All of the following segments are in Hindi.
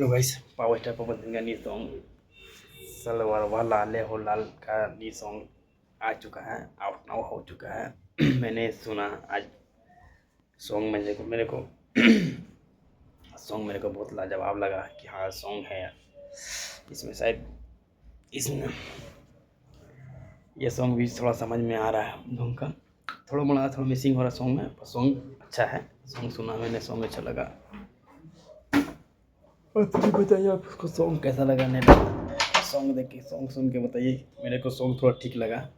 Hello guys, power star Pawan Singh का न्यू सॉन्ग सलवार लाल हो लाल का न्यू सॉन्ग आ चुका है, आउट नाउ हो चुका है। मैंने सुना आज सॉन्ग मेरे को सॉन्ग मेरे को बहुत लाजवाब लगा कि हाँ सॉन्ग है। इसमें शायद इसमें ये सॉन्ग भी थोड़ा समझ में आ रहा है सॉन्ग का, थोड़ा मिसिंग हो रहा सॉन्ग में, पर सॉन्ग अच्छा है। सॉन्ग सुना मैंने, सॉन्ग अच्छा लगा। और तुझे बताइए आपको सॉन्ग कैसा लगा। नहीं सॉन्ग देख के, सॉन्ग सुन के बताइए। मेरे को सॉन्ग थोड़ा ठीक लगा।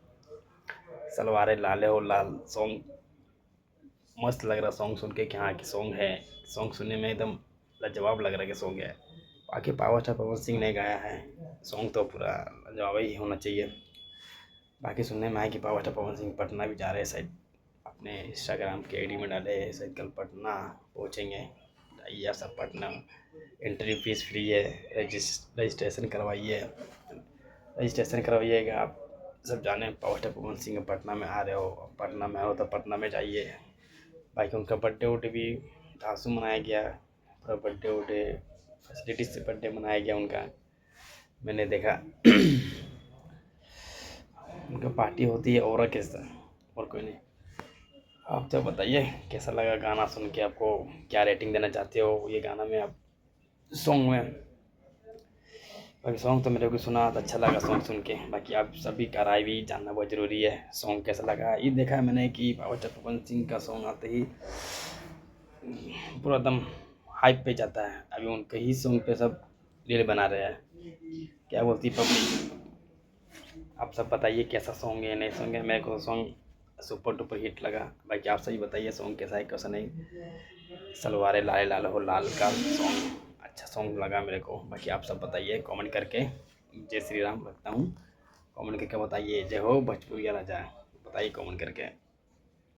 सलवार लाल हो लाल सॉन्ग मस्त लग रहा सॉन्ग सुन के कि हाँ कि सॉन्ग है। सॉन्ग सुनने में एकदम लाजवाब लग रहा है कि सॉन्ग है। बाकी पावर स्टार पवन सिंह ने गाया है सॉन्ग तो पूरा लाजवाब ही होना चाहिए। बाकी सुनने में आया कि पावर स्टार पवन सिंह पटना भी जा रहे हैं शायद, अपने इंस्टाग्राम के आईडी में डाले शायद कल पटना पहुँचेंगे। आइए आप सब पटना, एंट्री फीस फ्री है। रजिस्ट्रेशन करवाइएगा। आप सब जाने पावर स्टार पवन सिंह पटना में आ रहे हो, पटना में हो तो पटना में जाइए। बाकी उनका बर्थडे उर्डे भी धांसू मनाया गया, पूरा बर्थडे उर्डे फैसिलिटीज से बर्थडे मनाया गया उनका, मैंने देखा। उनका पार्टी होती है और कैसा, और कोई नहीं। आप तो बताइए कैसा लगा गाना सुन के, आपको क्या रेटिंग देना चाहते हो ये गाना में, आप सॉन्ग में। बाकी सॉन्ग तो मेरे को सुना तो अच्छा लगा सॉन्ग सुन के। बाकी आप सभी का राय भी जानना बहुत ज़रूरी है। सॉन्ग कैसा लगा ये देखा है मैंने कि पावर स्टार पवन सिंह का सॉन्ग आते ही पूरा एकदम हाइप पे जाता है। अभी उनके ही सॉन्ग पे सब रील बना रहे हैं, क्या बोलती पब्लिक। आप सब बताइए कैसा सॉन्ग है, नए सॉन्ग है। मेरे को सॉन्ग सुपर डुपर हिट लगा। बाकी आप सभी बताइए सॉन्ग कैसा है कैसा नहीं। सलवार लाल लाल हो लाल का सॉन्ग अच्छा सॉन्ग लगा मेरे को। बाकी आप सब बताइए कमेंट करके। जय श्री राम रखता हूँ, कमेंट करके बताइए। जय हो भोजपुरिया राजा, बताइए कमेंट करके।